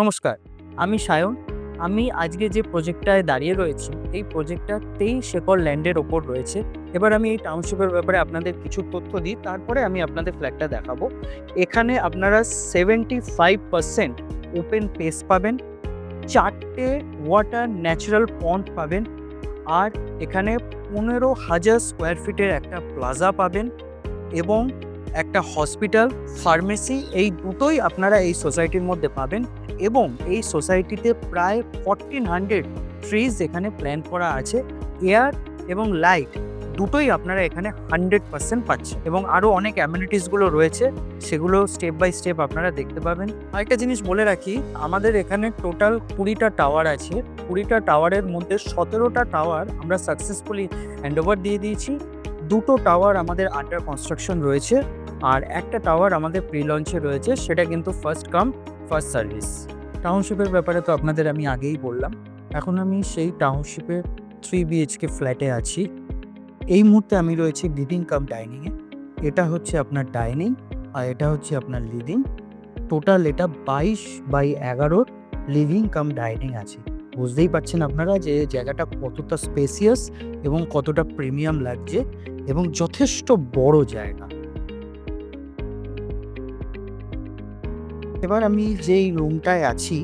নমস্কার, আমি সায়ন। আমি আজকে যে প্রজেক্টটায় দাঁড়িয়ে রয়েছি, এই প্রজেক্টটা 23 একর ল্যান্ডের ওপর রয়েছে। এবার আমি এই টাউনশিপের ব্যাপারে আপনাদের কিছু তথ্য দিই, তারপরে আমি আপনাদের ফ্ল্যাটটা দেখাবো। এখানে আপনারা 75% ওপেন স্পেস পাবেন, 4টে ওয়াটার ন্যাচারাল পন্ড পাবেন, আর এখানে 15,000 স্কোয়ার ফিটের একটা প্লাজা পাবেন এবং একটা হসপিটাল, ফার্মেসি, এই দুটোই আপনারা এই সোসাইটির মধ্যে পাবেন। এবং এই সোসাইটিতে প্রায় 1400 ট্রিজ এখানে প্ল্যান করা আছে। এয়ার এবং লাইট দুটোই আপনারা এখানে 100% পাচ্ছেন, এবং আরও অনেক অ্যামিনিটিসগুলো রয়েছে, সেগুলো স্টেপ বাই স্টেপ আপনারা দেখতে পাবেন। আরেকটা জিনিস বলে রাখি, আমাদের এখানে টোটাল 20টা টাওয়ার আছে। 20টা টাওয়ারের মধ্যে 17টা টাওয়ার আমরা সাকসেসফুলি হ্যান্ডওভার দিয়ে দিয়েছি। 2টো টাওয়ার আমাদের আন্ডার কনস্ট্রাকশন রয়েছে, আর একটা টাওয়ার আমাদের প্রি লঞ্চে রয়েছে, সেটা কিন্তু ফার্স্ট কাম ফার্স্ট সার্ভিস। টাউনশিপের ব্যাপারে তো আপনাদের আমি আগেই বললাম। এখন আমি সেই টাউনশিপের 3 BHK ফ্ল্যাটে আছি। এই মুহূর্তে আমি রয়েছি লিভিং কাম ডাইনিংয়ে। এটা হচ্ছে আপনার ডাইনিং, আর এটা হচ্ছে আপনার লিভিং। টোটাল এটা 22/11 লিভিং কাম ডাইনিং আছে। বুঝতেই পারছেন আপনারা যে জায়গাটা কতটা স্পেসিয়াস এবং কতটা প্রিমিয়াম লাগছে, এবং যথেষ্ট বড় জায়গা। এবার আমি যেই রুমটায় আছি,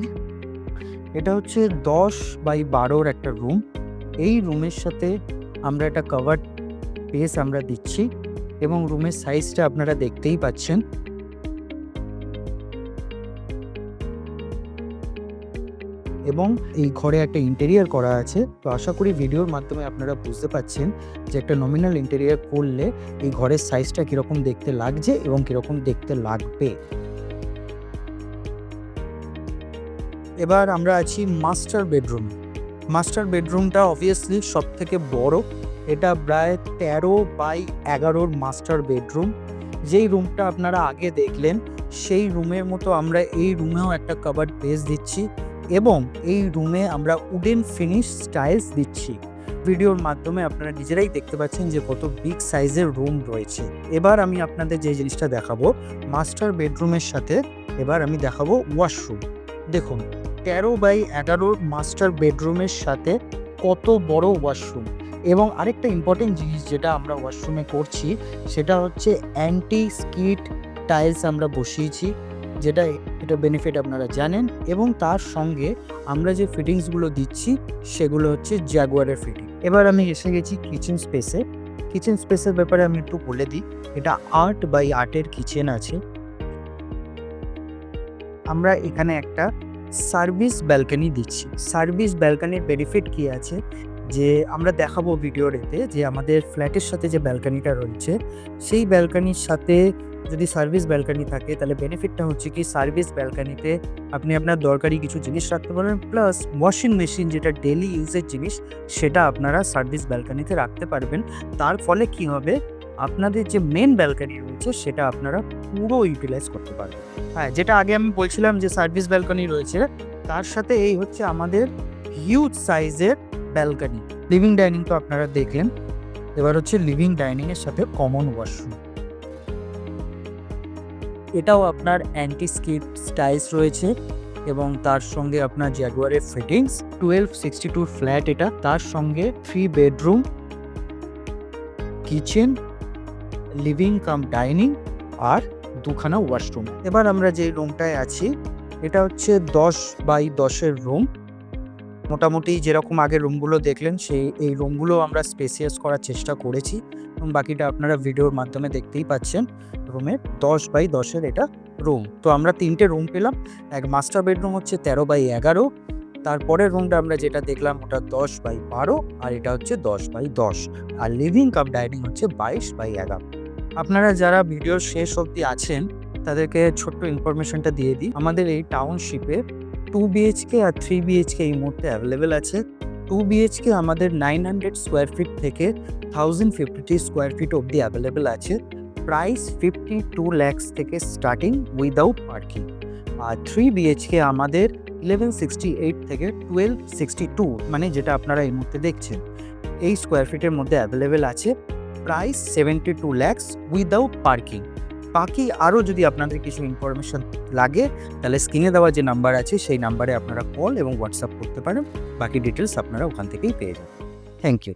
এটা হচ্ছে 10/12 একটা রুম। এই রুমের সাথে আমরা একটা কভার্ড স্পেস আমরা দিচ্ছি, এবং রুমের সাইজটা আপনারা দেখতেই পাচ্ছেন। এবং এই ঘরে একটা ইন্টেরিয়ার করা আছে। তো আশা করি ভিডিওর মাধ্যমে আপনারা বুঝতে পাচ্ছেন যে একটা নমিনাল ইন্টেরিয়ার করলে এই ঘরের সাইজটা কীরকম দেখতে লাগছে এবং কীরকম দেখতে লাগবে। এবার আমরা আছি মাস্টার বেডরুম। মাস্টার বেডরুমটা অবভিয়াসলি সব থেকে বড়। এটা প্রায় 13/11 মাস্টার বেডরুম। যেই রুমটা আপনারা আগে দেখলেন, সেই রুমের মতো আমরা এই রুমেও একটা কভার্ড বেস দিচ্ছি, এবং এই রুমে আমরা উডেন ফিনিশ স্টাইলস দিচ্ছি। ভিডিওর মাধ্যমে আপনারা নিজেরাই দেখতে পাচ্ছেন যে কত বিগ সাইজের রুম রয়েছে। এবার আমি আপনাদের যে জিনিসটা দেখাবো মাস্টার বেডরুমের সাথে, এবার আমি দেখাবো ওয়াশরুম। দেখুন, 13/11 মাস্টার বেডরুমের সাথে কত বড় ওয়াশরুম। এবং আরেকটা ইম্পর্টেন্ট জিনিস যেটা আমরা ওয়াশরুমে করছি, সেটা হচ্ছে অ্যান্টি স্কিড টাইলস আমরা বসিয়েছি, যেটা এটা বেনিফিট আপনারা জানেন। এবং তার সঙ্গে আমরা যে ফিটিংসগুলো দিচ্ছি সেগুলো হচ্ছে জাগুয়ারের ফিটিং। এবার আমি এসে গেছি কিচেন স্পেসে। কিচেন স্পেসের ব্যাপারে আমি একটু বলে দিই, এটা 8/8 কিচেন আছে। আমরা এখানে একটা সার্ভিস ব্যালকনি দিচ্ছি। সার্ভিস ব্যালকনির বেনিফিট কী আছে, যে আমরা দেখাবো ভিডিওর এতে, যে আমাদের ফ্ল্যাটের সাথে যে ব্যালকনিটা রয়েছে, সেই ব্যালকনির সাথে যদি সার্ভিস ব্যালকনি থাকে, তাহলে বেনিফিটটা হচ্ছে কি, সার্ভিস ব্যালকনিতে আপনি আপনার দরকারি কিছু জিনিস রাখতে পারবেন, প্লাস ওয়াশিং মেশিন যেটা ডেলি ইউজের জিনিস, সেটা আপনারা সার্ভিস ব্যালকনিতে রাখতে পারবেন। তার ফলে কি হবে, আপনাদের যে মেন ব্যালকনি রয়েছে সেটা আপনারা পুরো ইউটিলাইজ করতে পারবেন। হ্যাঁ, যেটা আগে আমি বলছিলাম যে সার্ভিস ব্যালকনি রয়েছে, তার সাথে এই হচ্ছে আমাদের হিউজ সাইজের ব্যালকনি। লিভিং ডাইনিং তো আপনারা দেখলেন, এবার হচ্ছে লিভিং ডাইনিংয়ের সাথে কমন ওয়াশরুম। এটাও আপনার অ্যান্টি স্কিড স্টাইলস রয়েছে, এবং তার সঙ্গে আপনার জাগুয়ারের ফিটিংস। 1262 ফ্ল্যাট এটা, তার সঙ্গে 3 bedroom, kitchen, living cum dining, আর 2খানা ওয়াশরুম। এবার আমরা যে রুমটায় আছি, এটা হচ্ছে 10/10 রুম। মোটামুটি যেরকম আগের রুমগুলো দেখলেন, এই রুমগুলো আমরা স্পেসিয়াস করার চেষ্টা করেছি, এবং বাকিটা আপনারা ভিডিওর মাধ্যমে দেখতেই পাচ্ছেন। রুমের 10/10 এটা রুম। তো আমরা 3টে রুম পেলাম। এক মাস্টার বেডরুম হচ্ছে 13/11, তারপরের রুমটা আমরা যেটা দেখলাম ওটা 10/12, আর এটা হচ্ছে 10/10, আর লিভিং কাম ডাইনিং হচ্ছে 22/11। আপনারা যারা ভিডিওর শেষ অবধি আছেন, তাদেরকে ছোট্ট ইনফরমেশনটা দিয়ে দিই। আমাদের এই টাউনশিপে 2 BHK আর 3 BHK এই মুহূর্তে অ্যাভেলেবেল আছে। 2 BHK আমাদের 900 স্কোয়ার ফিট থেকে 1050 স্কোয়ার ফিট অবধি অ্যাভেলেবেল আছে। প্রাইস 52 lakhs থেকে স্টার্টিং উইদাউট পার্কিং। আর 3 BHK আমাদের 1168 থেকে 1262, মানে যেটা আপনারা এই মুহূর্তে দেখছেন, এই স্কোয়ার ফিটের মধ্যে অ্যাভেলেবেল আছে। Price 72 lakhs without parking. বাকি আরও যদি আপনাদের কিছু ইনফরমেশন লাগে তাহলে স্ক্রিনে দেওয়া যে নাম্বার আছে সেই নাম্বারে আপনারা কল এবং হোয়াটসঅ্যাপ করতে পারেন। বাকি ডিটেলস আপনারা ওখান থেকেই পেয়ে যাবেন। Thank you.